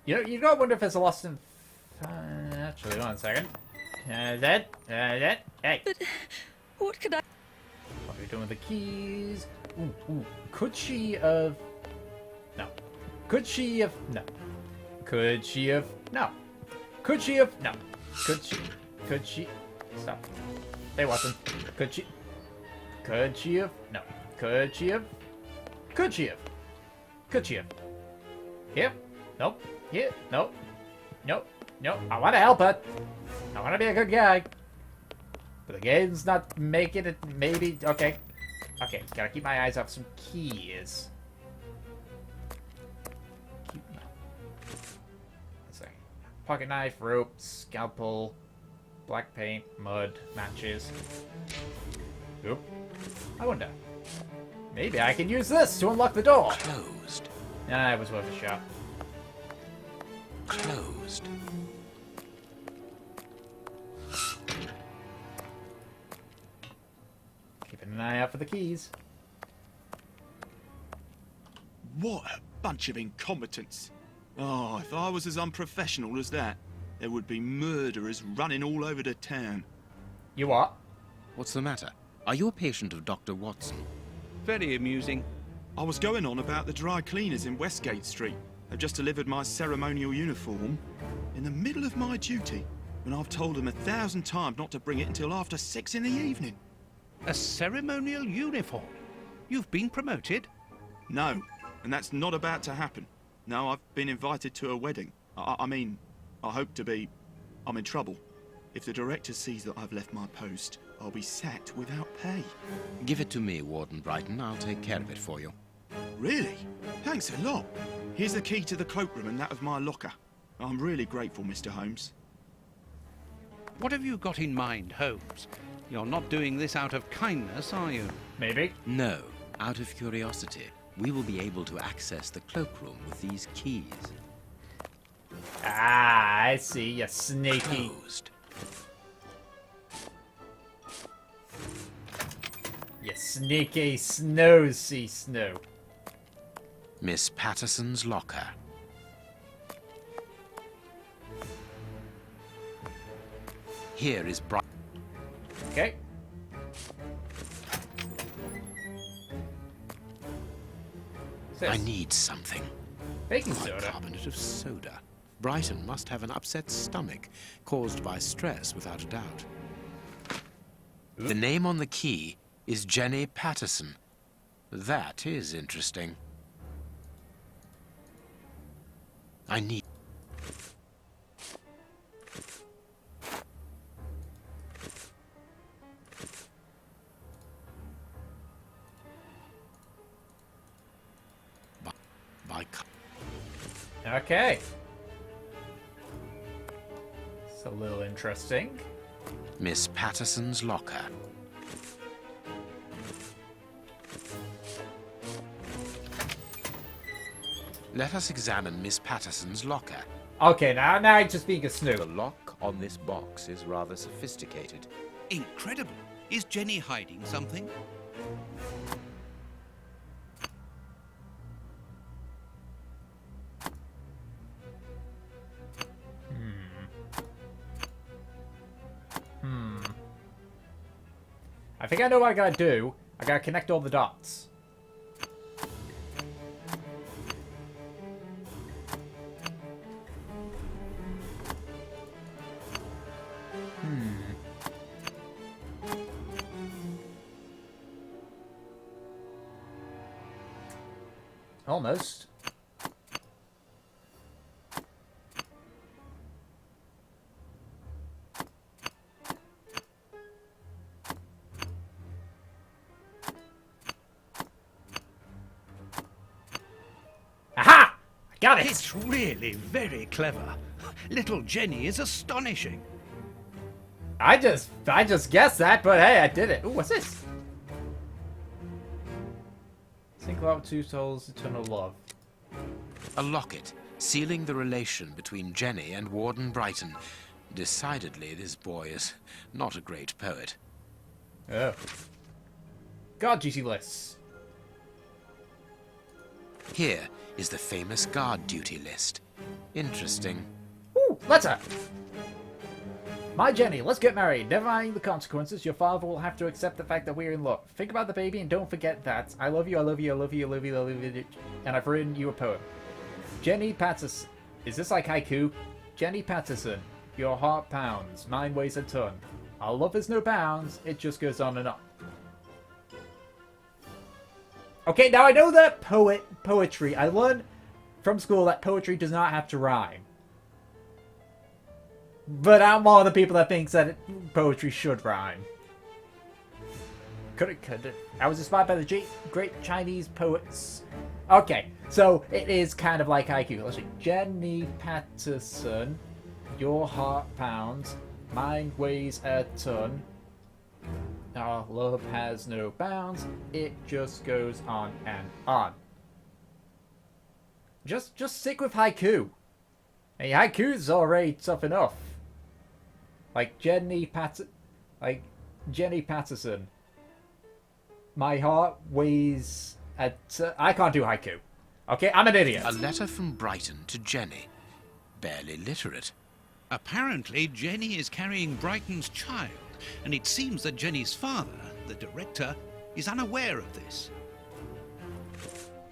You gotta wonder if there's a lost in... actually, one second. Hey. But what could I... What are we doing with the keys? Ooh. Could she have... No. Could she have... No. Could she have... No. Could she have... No. Could she... Stop. Hey, Watson. Could she... Could she have... No. Could she have... Could she have... Could she have... Here? Nope. Here? Nope. Nope. I want to help her. I want to be a good guy. But the game's not making it... Maybe... Okay. Okay, gotta keep my eyes off some keys. Let's see. Pocket knife, rope, scalpel, black paint, mud, matches. Oop. I wonder. Maybe I can use this to unlock the door. Closed. Nah, it was worth a shot. Closed. Keeping an eye out for the keys. What a bunch of incompetents. Oh, if I was as unprofessional as that, there would be murderers running all over the town. You what? What's the matter? Are you a patient of Dr. Watson? Very amusing. I was going on about the dry cleaners in Westgate Street. They've just delivered my ceremonial uniform in the middle of my duty, when I've told them 1,000 times not to bring it until after 6 in the evening. A ceremonial uniform? You've been promoted? No, and that's not about to happen. No, I've been invited to a wedding. I mean, I hope to be... I'm in trouble. If the director sees that I've left my post, I'll be sacked without pay. Give it to me, Warden Brighton. I'll take care of it for you. Really? Thanks a lot. Here's the key to the cloakroom and that of my locker. I'm really grateful, Mr. Holmes. What have you got in mind, Holmes? You're not doing this out of kindness, are you? Maybe. No, out of curiosity. We will be able to access the cloakroom with these keys. Ah, I see. You sneaky. Closed. You sneaky snow-see snow. Miss Patterson's locker. Here is Bright. Okay. I need something. Baking soda. Bicarbonate of soda. Brighton must have an upset stomach, caused by stress, without a doubt. Oop. The name on the key is Jenny Patterson. That is interesting. I need... Okay. It's a little interesting. Miss Patterson's locker. Let us examine Miss Patterson's locker. Okay, now I just being a The snoop. lock on this box is rather sophisticated. Incredible. Is Jenny hiding something? I think I know what I gotta do. I gotta connect all the dots. Almost. Aha! I got it! It's really very clever. Little Jenny is astonishing. I just guessed that, but hey, I did it. Ooh, what's this? Single out 2 souls, eternal love. A locket, sealing the relation between Jenny and Warden Brighton. Decidedly, this boy is not a great poet. Oh. Guard duty lists. Here is the famous guard duty list. Interesting. Ooh, letter! My Jenny, let's get married. Never mind the consequences. Your father will have to accept the fact that we're in love. Think about the baby and don't forget that. I love you, I love you, I love you, I love you, I love you. And I've written you a poem. Jenny Patterson. Is this like haiku? Jenny Patterson. Your heart pounds. Mine weighs a ton. Our love has no bounds. It just goes on and on. Okay, now I know that poetry. I learned from school that poetry does not have to rhyme. But I'm one of the people that thinks that poetry should rhyme. Could it? I was inspired by the great Chinese poets. Okay, so it is kind of like haiku. Let's see. Jenny Patterson, your heart pounds, mine weighs a ton. Our love has no bounds. It just goes on and on. Just stick with haiku. Hey, haiku's already tough enough. Like Jenny Patterson. My heart weighs a I can't do haiku. Okay, I'm an idiot. A letter from Brighton to Jenny. Barely literate. Apparently, Jenny is carrying Brighton's child, and it seems that Jenny's father, the director, is unaware of this.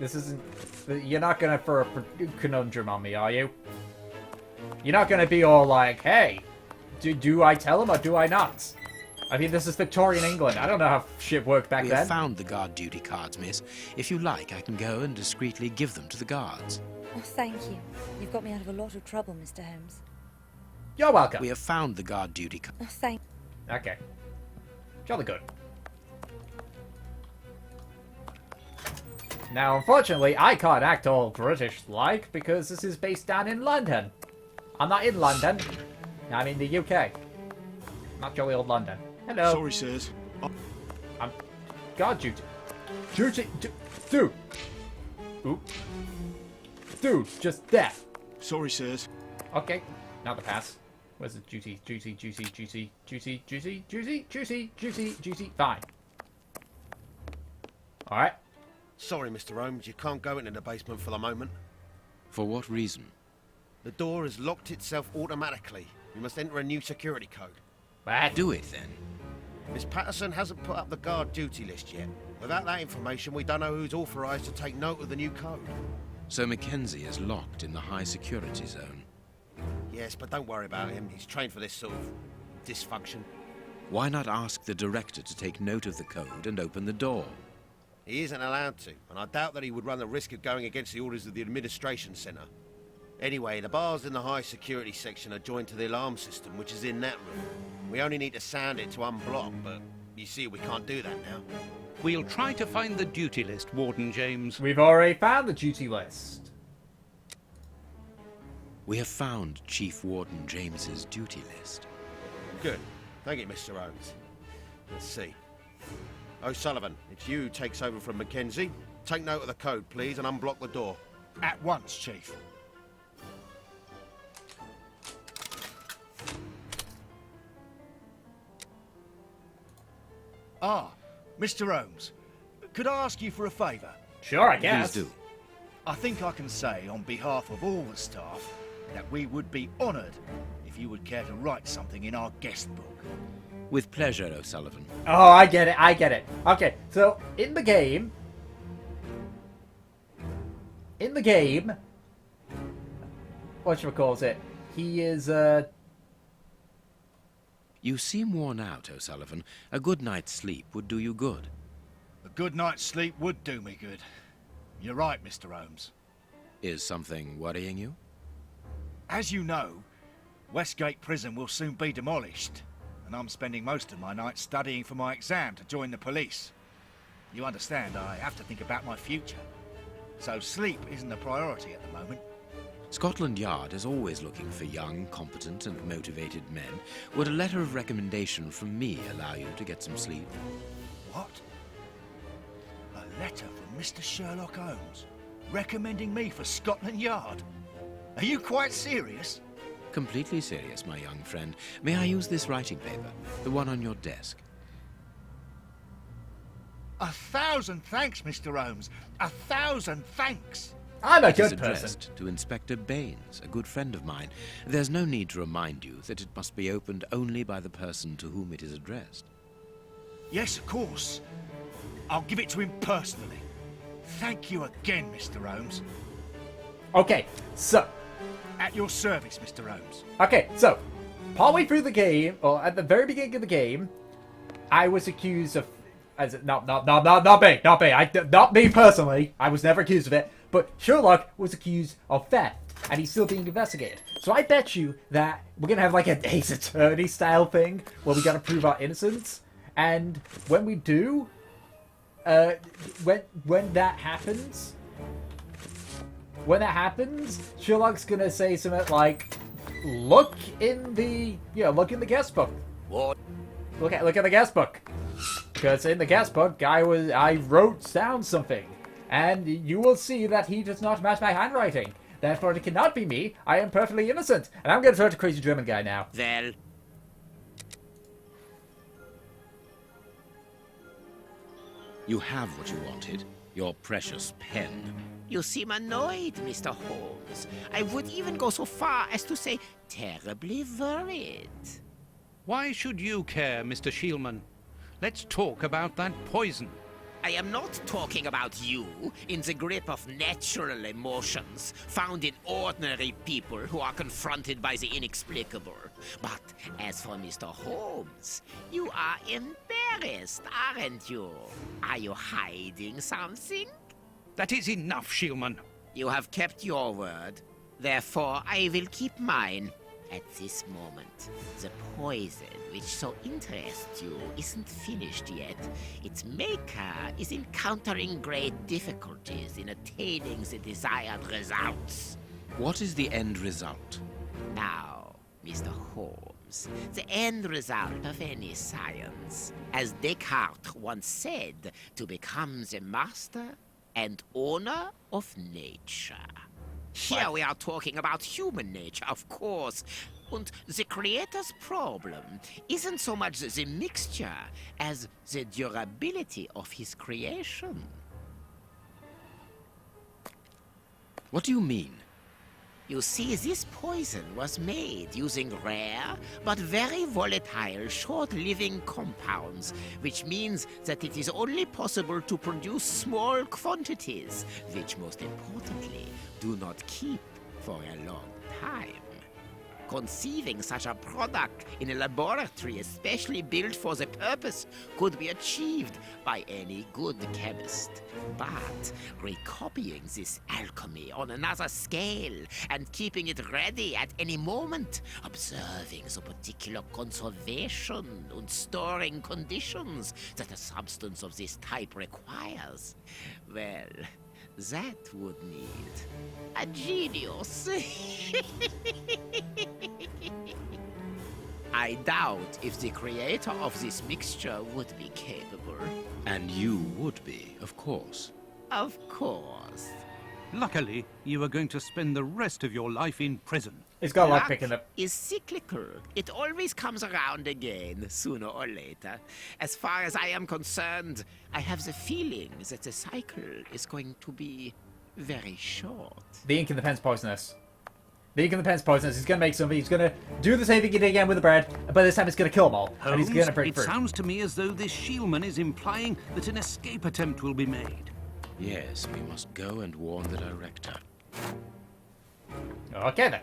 This isn't... You're not gonna throw a conundrum on me, are you? You're not gonna be all like, hey, do I tell him or do I not? I mean, this is Victorian England. I don't know how shit worked back We then. have found the guard duty cards, miss. If you like, I can go and discreetly give them to the guards. Oh, thank you. You've got me out of a lot of trouble, Mr. Holmes. You're welcome. We have found the guard duty cards. Oh, thank... Okay. Jolly good. Now, unfortunately, I can't act all British-like because this is based down in London. I'm not in London. I'm in the UK. Not jolly old London. Hello. Sorry, sirs. I'm... God, duty. Dude. Oop. Dude, just there. Sorry, sirs. Okay. Now the pass. Where's the juicy? Fine. Alright. Sorry, Mr. Holmes, you can't go into the basement for the moment. For what reason? The door has locked itself automatically. We must enter a new security code. What? Do it then. Miss Patterson hasn't put up the guard duty list yet. Without that information, we don't know who's authorised to take note of the new code. So Mackenzie is locked in the high security zone. Yes, but don't worry about him. He's trained for this sort of dysfunction. Why not ask the director to take note of the code and open the door? He isn't allowed to, and I doubt that he would run the risk of going against the orders of the administration centre. Anyway, the bars in the high security section are joined to the alarm system, which is in that room. We only need to sound it to unblock, but you see we can't do that now. We'll try to find the duty list, Warden James. We've already found the duty list. We have found Chief Warden James's duty list. Good. Thank you, Mr. Holmes. Let's see. O'Sullivan, it's you who takes over from Mackenzie. Take note of the code, please, and unblock the door. At once, Chief. Ah, Mr. Holmes, could I ask you for a favour? Sure, I guess. Please do. I think I can say on behalf of all the staff that we would be honoured if you would care to write something in our guest book. With pleasure, O'Sullivan. Oh, I get it. Okay, so in the game, whatchamacallit, he is, You seem worn out, O'Sullivan. A good night's sleep would do you good. A good night's sleep would do me good. You're right, Mr. Holmes. Is something worrying you? As you know, Westgate Prison will soon be demolished, and I'm spending most of my nights studying for my exam to join the police. You understand, I have to think about my future. So sleep isn't a priority at the moment. Scotland Yard is always looking for young, competent and motivated men. Would a letter of recommendation from me allow you to get some sleep? What? A letter from Mr. Sherlock Holmes, recommending me for Scotland Yard? Are you quite serious? Completely serious, my young friend. May I use this writing paper? The one on your desk. 1,000 thanks, Mr. Holmes. 1,000 thanks. I'm a It is good person. addressed to Inspector Baines, a good friend of mine. There's no need to remind you that it must be opened only by the person to whom it is addressed. Yes, of course. I'll give it to him personally. Thank you again, Mr. Holmes. Okay, so At your service, Mr. Holmes. partway through the game, or at the very beginning of the game, I was accused of, not me personally. I was never accused of it, but Sherlock was accused of theft, and he's still being investigated. So I bet you that we're gonna have like a Ace Attorney style thing where we gotta prove our innocence, and when we do, when that happens, Sherlock's gonna say something like, "Look in the guest book. What? Look at the guest book, because in the guest book, I wrote down something, and you will see that he does not match my handwriting. Therefore, it cannot be me. I am perfectly innocent." And I'm gonna turn to crazy German guy now. Well, You have what you wanted, your precious pen. You seem annoyed, Mr. Holmes. I would even go so far as to say terribly worried. Why should you care, Mr. Shielman? Let's talk about that poison. I am not talking about you in the grip of natural emotions found in ordinary people who are confronted by the inexplicable. But as for Mr. Holmes, you are embarrassed, aren't you? Are you hiding something? That is enough, Shielman. You have kept your word. Therefore, I will keep mine. At this moment, the poison which so interests you isn't finished yet. Its maker is encountering great difficulties in attaining the desired results. What is the end result? Now, Mr. Holmes, the end result of any science, as Descartes once said, to become the master and owner of nature. Here we are talking about human nature, of course. And the creator's problem isn't so much the mixture as the durability of his creation. What do you mean? You see, this poison was made using rare but very volatile short-living compounds, which means that it is only possible to produce small quantities, which most importantly do not keep for a long time. Conceiving such a product in a laboratory especially built for the purpose could be achieved by any good chemist. But recopying this alchemy on another scale and keeping it ready at any moment, observing the particular conservation and storing conditions that a substance of this type requires, well, that would need a genius. I doubt if the creator of this mixture would be capable. And you would be, of course. Of course. Luckily, you are going to spend the rest of your life in prison. He's got luck Luck picking up. is cyclical. It always comes around again, sooner or later. As far as I am concerned, I have the feeling that the cycle is going to be very short. The ink in the pen's poisonous. The ink in the pen's poisonous. He's gonna make something. He's gonna do the same thing he did again with the bread, but this time it's gonna kill them all. And he's gonna break it free. sounds to me as though this Shielman is implying that an escape attempt will be made. Yes, we must go and warn the director. Okay then.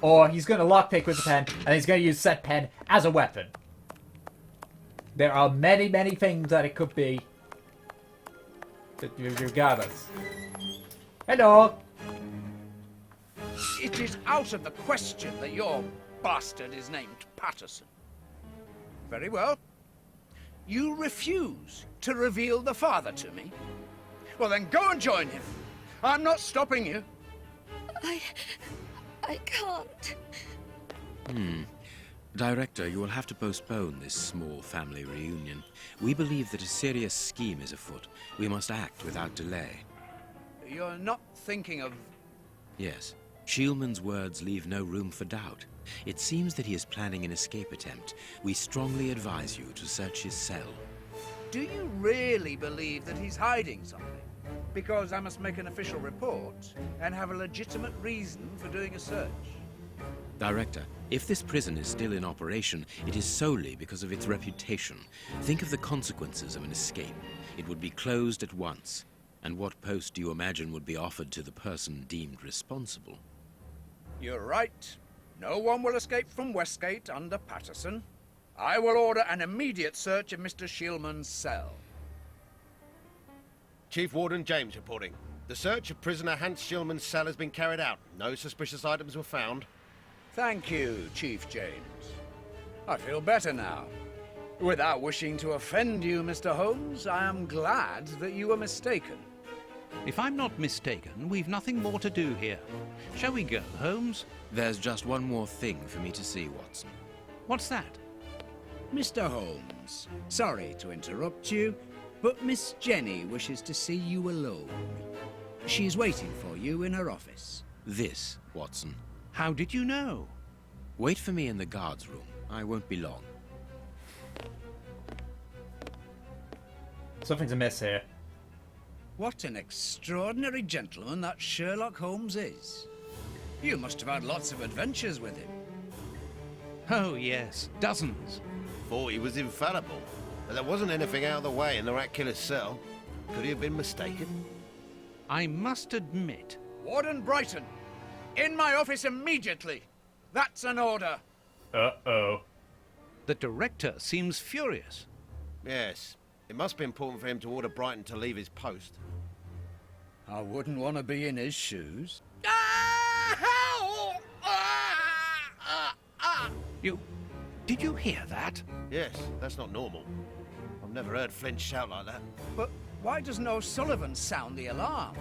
Or he's gonna lockpick with the pen, and he's gonna use said pen as a weapon. There are many, many things that it could be. You got us. Hello. It is out of the question that your bastard is named Patterson. Very well. You refuse to reveal the father to me? Well, then go and join him. I'm not stopping you. I can't. Director, you will have to postpone this small family reunion. We believe that a serious scheme is afoot. We must act without delay. You're not thinking of... Yes. Shielman's words leave no room for doubt. It seems that he is planning an escape attempt. We strongly advise you to search his cell. Do you really believe that he's hiding something? Because I must make an official report and have a legitimate reason for doing a search. Director, if this prison is still in operation, it is solely because of its reputation. Think of the consequences of an escape. It would be closed at once. And what post do you imagine would be offered to the person deemed responsible? You're right. No one will escape from Westgate under Patterson. I will order an immediate search of Mr. Shieldman's cell. Chief Warden James reporting. The search of prisoner Hans Shieldman's cell has been carried out. No suspicious items were found. Thank you, Chief James. I feel better now. Without wishing to offend you, Mr. Holmes, I am glad that you were mistaken. If I'm not mistaken, we've nothing more to do here. Shall we go, Holmes? There's just one more thing for me to see, Watson. What's that? Mr. Holmes, sorry to interrupt you, but Miss Jenny wishes to see you alone. She is waiting for you in her office. This, Watson. How did you know? Wait for me in the guard's room. I won't be long. Something's amiss here. What an extraordinary gentleman that Sherlock Holmes is. You must have had lots of adventures with him. Oh, yes, dozens. Thought he was infallible. But there wasn't anything out of the way in the rat killer's cell. Could he have been mistaken? I must admit... Warden Brighton, in my office immediately. That's an order. Uh-oh. The director seems furious. Yes. It must be important for him to order Brighton to leave his post. I wouldn't want to be in his shoes. Did you hear that? Yes, that's not normal. I've never heard Flint shout like that. But why doesn't O'Sullivan sound the alarm?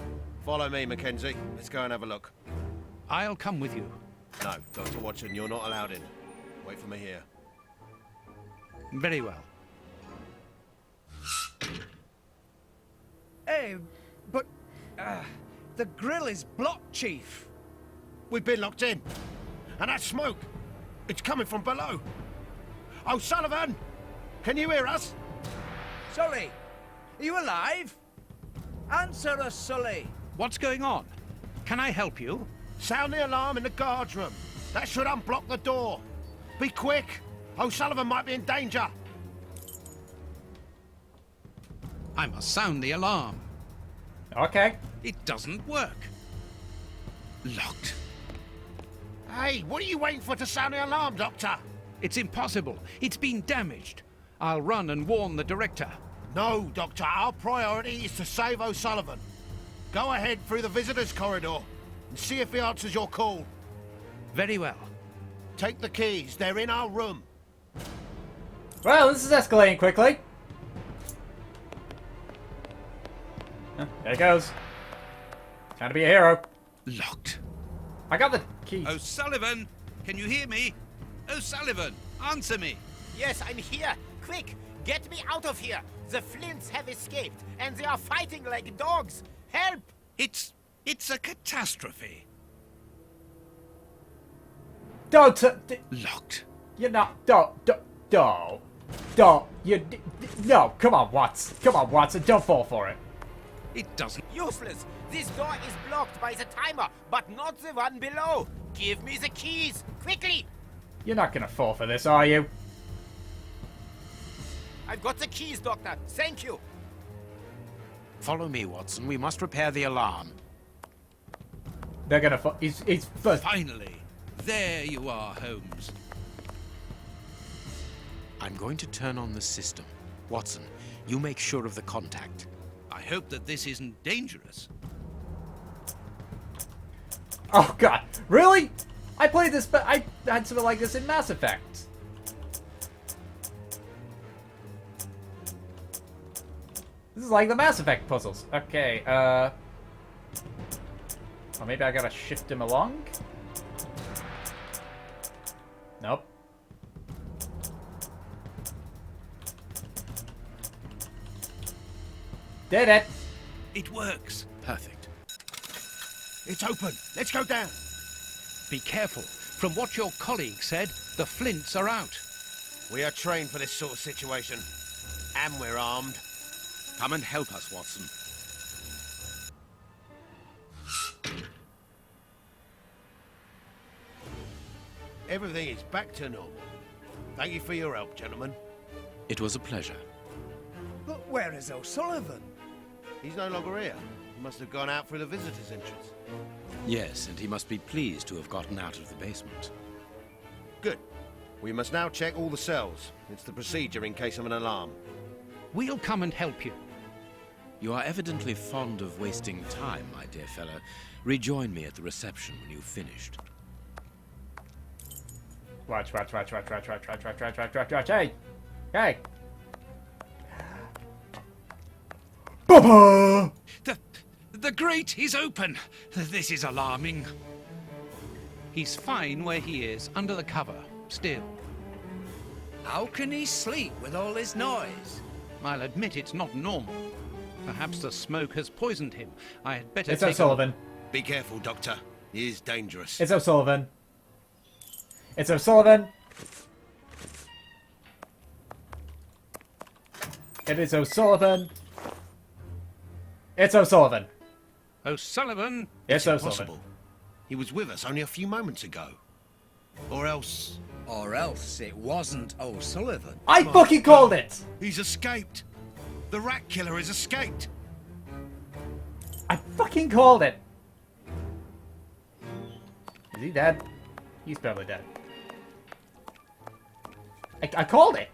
Follow me, Mackenzie. Let's go and have a look. I'll come with you. No, Dr. Watson, you're not allowed in. Wait for me here. Very well. Hey, but the grill is blocked, Chief. We've been locked in. And that smoke, it's coming from below. O'Sullivan, can you hear us? Sully, are you alive? Answer us, Sully. What's going on? Can I help you? Sound the alarm in the guard's room. That should unblock the door. Be quick. O'Sullivan might be in danger. I must sound the alarm. Okay. It doesn't work. Locked. Hey, what are you waiting for to sound the alarm, Doctor? It's impossible. It's been damaged. I'll run and warn the director. No, Doctor. Our priority is to save O'Sullivan. Go ahead through the visitors' corridor and see if he answers your call. Very well. Take the keys. They're in our room. Well, this is escalating quickly. There it goes. Time to be a hero. Locked. I got the keys. O'Sullivan, can you hear me? O'Sullivan, answer me. Yes, I'm here. Quick, get me out of here. The Flints have escaped, and they are fighting like dogs. Help! It's a catastrophe. Don't. Locked. You're not. Don't. No, come on, Watson. Come on, Watson. Don't fall for it. It doesn't. Useless. This door is blocked by the timer, but not the one below. Give me the keys, quickly. You're not gonna fall for this, are you? I've got the keys, Doctor. Thank you. Follow me, Watson. We must repair the alarm. They're gonna fall. He's first. Finally. There you are, Holmes. I'm going to turn on the system. Watson, you make sure of the contact. I hope that this isn't dangerous. Oh God, really? I played this, but I had something like this in Mass Effect. This is like the Mass Effect puzzles. Okay, or maybe I gotta shift him along? Nope. Did it! It works. Perfect. It's open. Let's go down. Be careful. From what your colleague said, the Flints are out. We are trained for this sort of situation. And we're armed. Come and help us, Watson. Everything is back to normal. Thank you for your help, gentlemen. It was a pleasure. But where is O'Sullivan? He's no longer here. He must have gone out through the visitor's entrance. Yes, and he must be pleased to have gotten out of the basement. Good. We must now check all the cells. It's the procedure in case of an alarm. We'll come and help you. You are evidently fond of wasting time, my dear fellow. Rejoin me at the reception when you've finished. Watch. Hey! Hey! Papa! The grate is open. This is alarming. He's fine where he is, under the cover, still. How can he sleep with all this noise? I'll admit it's not normal. Perhaps the smoke has poisoned him. I had better It's take O'Sullivan. Be careful, Doctor. He is dangerous. It's O'Sullivan. It's O'Sullivan. It is O'Sullivan. It's O'Sullivan. O'Sullivan? It's O'Sullivan. Impossible. He was with us only a few moments ago. Or else... Or else it wasn't O'Sullivan. I fucking called it! He's escaped. The rat killer has escaped. I fucking called it! Is he dead? He's probably dead. I called it!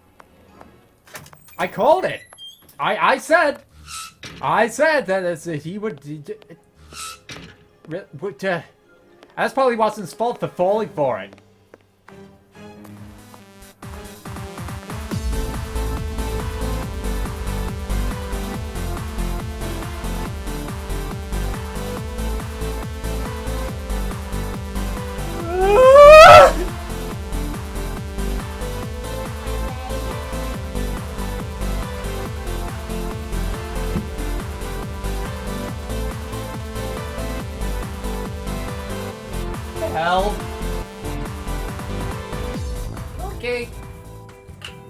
I called it! I said that he would... That's probably Watson's fault for falling for it. Hell. Okay.